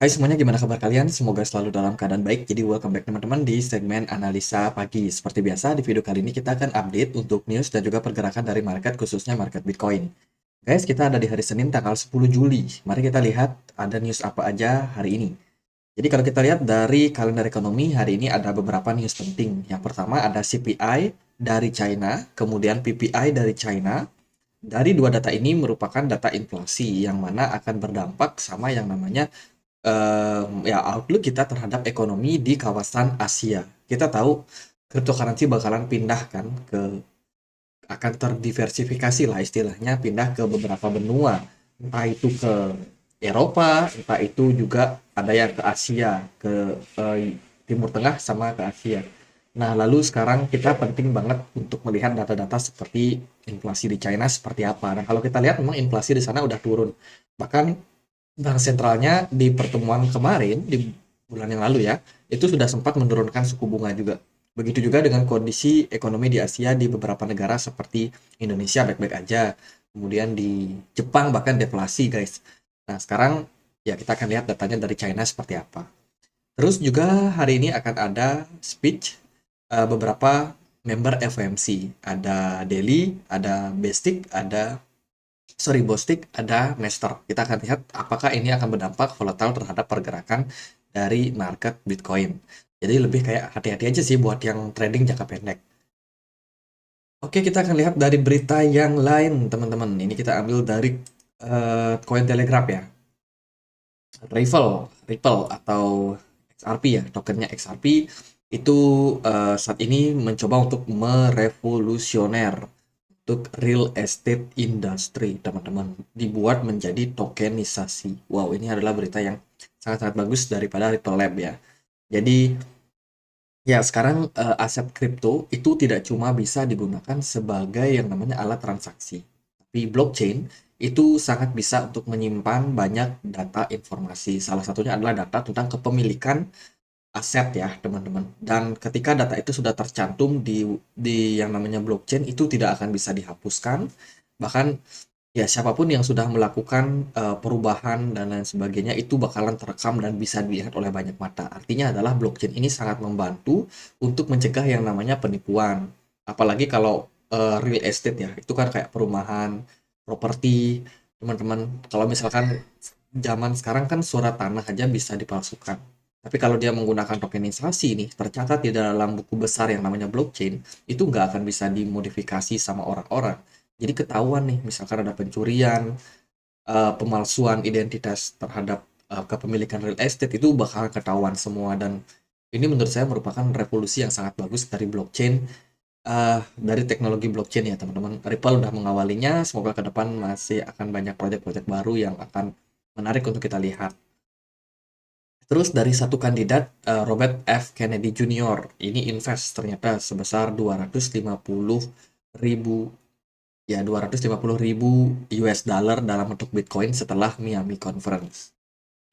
Hai semuanya, gimana kabar kalian? Semoga selalu dalam keadaan baik. Jadi welcome back teman-teman di segmen analisa pagi. Seperti biasa, di video kali ini kita akan update untuk news dan juga pergerakan dari market, khususnya market Bitcoin. Guys, kita ada di hari Senin tanggal 10 Juli. Mari kita lihat ada news apa aja hari ini. Jadi kalau kita lihat dari kalender ekonomi, hari ini ada beberapa news penting. Yang pertama ada CPI dari China, kemudian PPI dari China. Dari dua data ini merupakan data inflasi yang mana akan berdampak sama yang namanya ya outlook kita terhadap ekonomi di kawasan Asia. Kita tahu cryptocurrency bakalan pindah kan akan terdiversifikasi lah istilahnya, pindah ke beberapa benua, entah itu ke Eropa, entah itu juga ada yang ke Asia, ke Timur Tengah sama ke Asia. Nah, lalu sekarang kita penting banget untuk melihat data-data seperti inflasi di China seperti apa. Nah, kalau kita lihat memang inflasi di sana udah turun. Bahkan bank sentralnya di pertemuan kemarin, di bulan yang lalu ya, itu sudah sempat menurunkan suku bunga juga. Begitu juga dengan kondisi ekonomi di Asia di beberapa negara seperti Indonesia baik-baik aja. Kemudian di Jepang bahkan deflasi, guys. Nah, sekarang ya kita akan lihat datanya dari China seperti apa. Terus juga hari ini akan ada speech beberapa member FOMC. Ada Delhi, ada Bestik, ada Bostik, ada Mester. Kita akan lihat apakah ini akan berdampak volatile terhadap pergerakan dari market Bitcoin. Jadi lebih kayak hati-hati aja sih buat yang trading jangka pendek. Oke, kita akan lihat dari berita yang lain, teman-teman. Ini kita ambil dari Cointelegraph ya. Ripple atau XRP ya, tokennya XRP itu saat ini mencoba untuk merevolusioner untuk real estate industry, teman-teman, dibuat menjadi tokenisasi. Wow, ini adalah berita yang sangat-sangat bagus daripada Ripple Lab ya. Jadi ya sekarang aset kripto itu tidak cuma bisa digunakan sebagai yang namanya alat transaksi, tapi blockchain itu sangat bisa untuk menyimpan banyak data informasi. Salah satunya adalah data tentang kepemilikan aset ya, teman-teman. Dan ketika data itu sudah tercantum di yang namanya blockchain, itu tidak akan bisa dihapuskan. Bahkan ya siapapun yang sudah melakukan perubahan dan lain sebagainya itu bakalan terekam dan bisa dilihat oleh banyak mata. Artinya adalah blockchain ini sangat membantu untuk mencegah yang namanya penipuan. Apalagi kalau real estate ya, itu kan kayak perumahan, properti, teman-teman. Kalau misalkan zaman sekarang kan surat tanah aja bisa dipalsukan. Tapi kalau dia menggunakan tokenisasi nih, tercatat di dalam buku besar yang namanya blockchain, itu nggak akan bisa dimodifikasi sama orang-orang. Jadi ketahuan nih, misalkan ada pencurian, pemalsuan identitas terhadap kepemilikan real estate itu bakal ketahuan semua. Dan ini menurut saya merupakan revolusi yang sangat bagus dari blockchain, dari teknologi blockchain ya teman-teman. Ripple udah mengawalinya, semoga ke depan masih akan banyak proyek-proyek baru yang akan menarik untuk kita lihat. Terus dari satu kandidat, Robert F. Kennedy Jr. ini invest ternyata sebesar 250.000 ya 250.000 US dollar dalam bentuk Bitcoin setelah Miami Conference.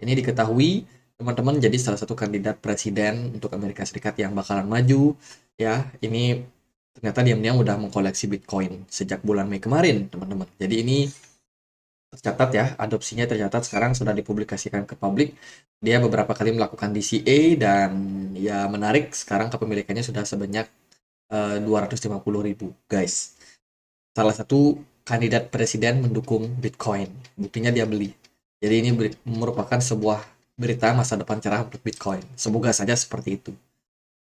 Ini diketahui teman-teman jadi salah satu kandidat presiden untuk Amerika Serikat yang bakalan maju ya. Ini ternyata diam-diam udah mengkoleksi Bitcoin sejak bulan Mei kemarin, teman-teman. Jadi ini tercatat ya, adopsinya tercatat sekarang sudah dipublikasikan ke publik. Dia beberapa kali melakukan DCA dan ya menarik, sekarang kepemilikannya sudah sebanyak 250.000 guys. Salah satu kandidat presiden mendukung Bitcoin. Buktinya dia beli. Jadi ini merupakan sebuah berita masa depan cerah untuk Bitcoin. Semoga saja seperti itu.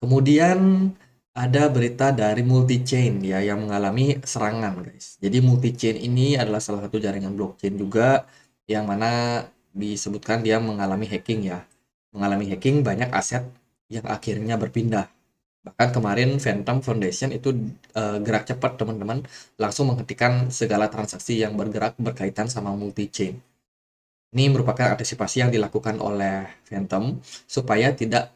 Kemudian ada berita dari multi-chain ya yang mengalami serangan, guys. Jadi multi-chain ini adalah salah satu jaringan blockchain juga yang mana disebutkan dia mengalami hacking ya. Mengalami hacking banyak aset yang akhirnya berpindah. Bahkan kemarin Phantom Foundation itu gerak cepat teman-teman, langsung menghentikan segala transaksi yang bergerak berkaitan sama multi-chain. Ini merupakan antisipasi yang dilakukan oleh Phantom supaya tidak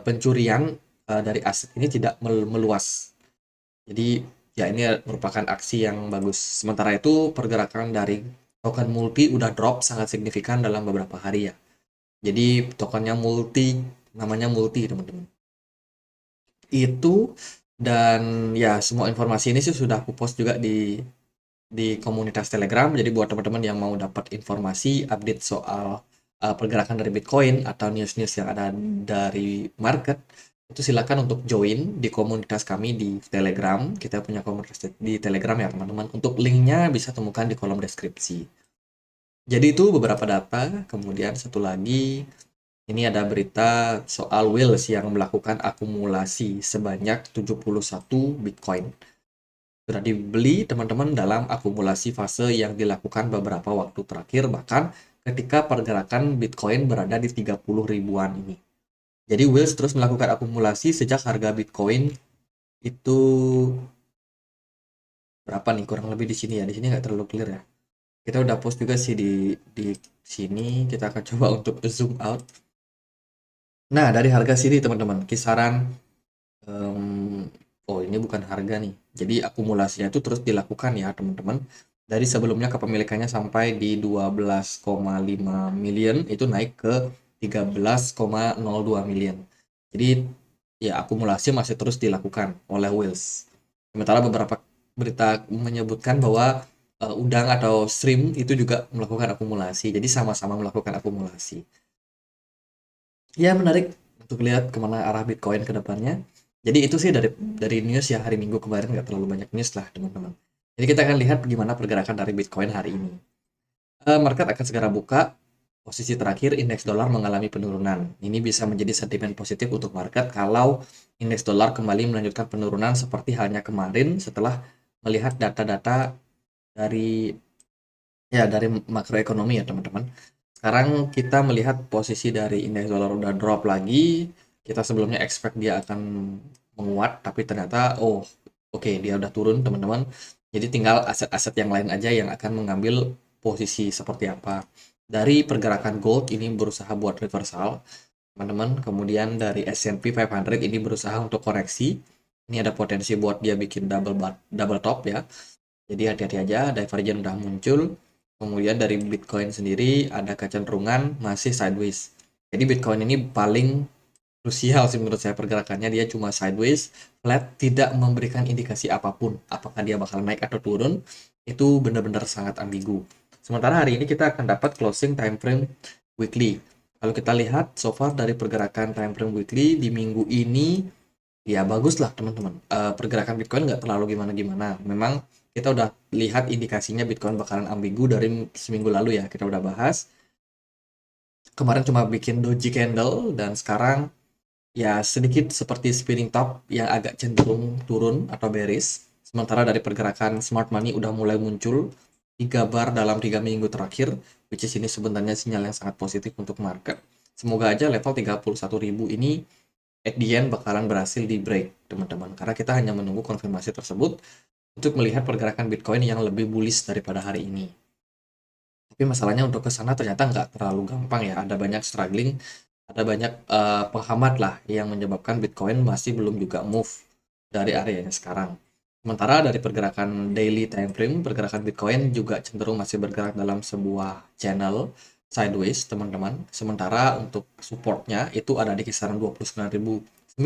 pencurian dari aset ini tidak meluas. Jadi ya ini merupakan aksi yang bagus. Sementara itu pergerakan dari token multi udah drop sangat signifikan dalam beberapa hari ya. Jadi tokennya multi, namanya multi teman-teman. Itu dan ya semua informasi ini sih sudah aku post juga di komunitas Telegram. Jadi buat teman-teman yang mau dapat informasi update soal pergerakan dari Bitcoin atau news-news yang ada dari market, itu silakan untuk join di komunitas kami di Telegram. Kita punya komunitas di Telegram ya teman-teman. Untuk linknya bisa temukan di kolom deskripsi. Jadi itu beberapa data. Kemudian satu lagi, ini ada berita soal Wheels yang melakukan akumulasi sebanyak 71 Bitcoin. Sudah dibeli teman-teman dalam akumulasi fase yang dilakukan beberapa waktu terakhir, bahkan ketika pergerakan Bitcoin berada di 30 ribuan ini. Jadi Wheels terus melakukan akumulasi sejak harga Bitcoin itu berapa nih, kurang lebih di sini ya. Di sini nggak terlalu clear ya. Kita udah post juga sih di sini. Kita akan coba untuk zoom out. Nah, dari harga sini teman-teman, kisaran oh ini bukan harga nih. Jadi akumulasinya itu terus dilakukan ya teman-teman. Dari sebelumnya kepemilikannya sampai di 12,5 million itu naik ke 13,02 million. Jadi ya akumulasi masih terus dilakukan oleh Wheels. Sementara beberapa berita menyebutkan bahwa udang atau shrimp itu juga melakukan akumulasi. Jadi sama-sama melakukan akumulasi. Ya menarik untuk lihat kemana arah Bitcoin ke depannya. Jadi itu sih dari news ya hari Minggu kemarin, nggak terlalu banyak news lah teman-teman. Jadi kita akan lihat gimana pergerakan dari Bitcoin hari ini. Market akan segera buka. Posisi terakhir indeks dolar mengalami penurunan. Ini bisa menjadi sentimen positif untuk market kalau indeks dolar kembali melanjutkan penurunan seperti halnya kemarin setelah melihat data-data dari dari makroekonomi ya teman-teman. Sekarang kita melihat posisi dari indeks dolar udah drop lagi. Kita sebelumnya expect dia akan menguat, tapi ternyata oke, dia udah turun teman-teman. Jadi tinggal aset-aset yang lain aja yang akan mengambil posisi seperti apa. Dari pergerakan gold ini berusaha buat reversal, teman-teman. Kemudian dari S&P 500 ini berusaha untuk koreksi. Ini ada potensi buat dia bikin double top ya. Jadi hati-hati aja, divergen udah muncul. Kemudian dari Bitcoin sendiri ada kecenderungan masih sideways. Jadi Bitcoin ini paling krusial sih menurut saya pergerakannya. Dia cuma sideways, flat, tidak memberikan indikasi apapun. Apakah dia bakal naik atau turun, itu benar-benar sangat ambigu. Sementara hari ini kita akan dapat closing time frame weekly. Kalau kita lihat so far dari pergerakan time frame weekly di minggu ini, ya bagus lah teman-teman. Pergerakan Bitcoin nggak terlalu gimana-gimana. Memang kita udah lihat indikasinya Bitcoin bakalan ambigu dari seminggu lalu ya. Kita udah bahas. Kemarin cuma bikin doji candle dan sekarang ya sedikit seperti spinning top yang agak cenderung turun atau bearish. Sementara dari pergerakan smart money udah mulai muncul 3 bar dalam 3 minggu terakhir, which is ini sebenarnya sinyal yang sangat positif untuk market. Semoga aja level 31.000 ini at the end bakalan berhasil di break teman-teman, karena kita hanya menunggu konfirmasi tersebut untuk melihat pergerakan Bitcoin yang lebih bullish daripada hari ini. Tapi masalahnya untuk ke sana ternyata nggak terlalu gampang ya, ada banyak struggling, ada banyak penghambat lah yang menyebabkan Bitcoin masih belum juga move dari areanya sekarang. Sementara dari pergerakan daily time frame, pergerakan Bitcoin juga cenderung masih bergerak dalam sebuah channel sideways teman-teman. Sementara untuk supportnya itu ada di kisaran 29.900,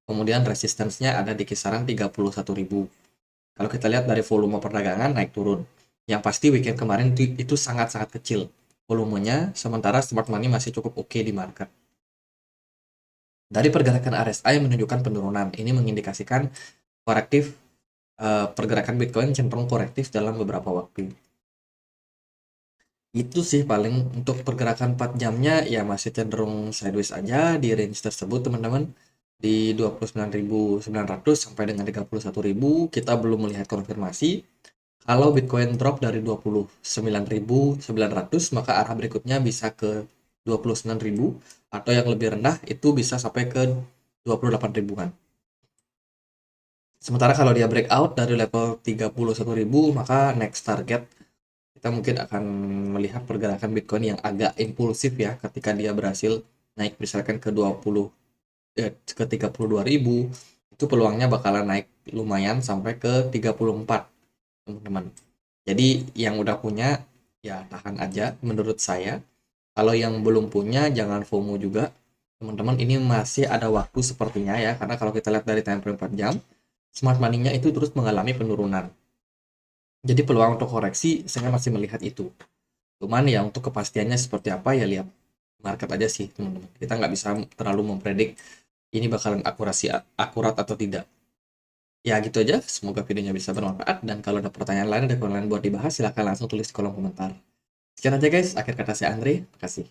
kemudian resistance-nya ada di kisaran 31.000. Kalau kita lihat dari volume perdagangan naik turun. Yang pasti weekend kemarin itu sangat-sangat kecil volumenya, sementara smart money masih cukup oke di market. Dari pergerakan RSI menunjukkan penurunan. Ini mengindikasikan korektif, pergerakan Bitcoin cenderung korektif dalam beberapa waktu. Itu sih paling untuk pergerakan 4 jamnya ya masih cenderung sideways aja di range tersebut teman-teman. Di 29.900 sampai dengan 31.000 kita belum melihat konfirmasi. Kalau Bitcoin drop dari 29.900 maka arah berikutnya bisa ke 29.000 atau yang lebih rendah itu bisa sampai ke 28 ribuan. Sementara kalau dia breakout dari level 31.000 maka next target kita mungkin akan melihat pergerakan Bitcoin yang agak impulsif ya ketika dia berhasil naik misalkan ke 32.000, itu peluangnya bakalan naik lumayan sampai ke 34 teman-teman. Jadi yang udah punya ya tahan aja menurut saya. Kalau yang belum punya jangan FOMO juga teman-teman, ini masih ada waktu sepertinya ya, karena kalau kita lihat dari time frame 4 jam smart money-nya itu terus mengalami penurunan. Jadi peluang untuk koreksi saya masih melihat itu. Cuman ya untuk kepastiannya seperti apa ya lihat market aja sih teman-teman. Kita nggak bisa terlalu mempredik ini bakalan akurat atau tidak. Ya gitu aja, semoga videonya bisa bermanfaat dan kalau ada pertanyaan lain, ada konten lain buat dibahas, silahkan langsung tulis di kolom komentar. Sekian aja guys, akhir kata saya Andre, makasih.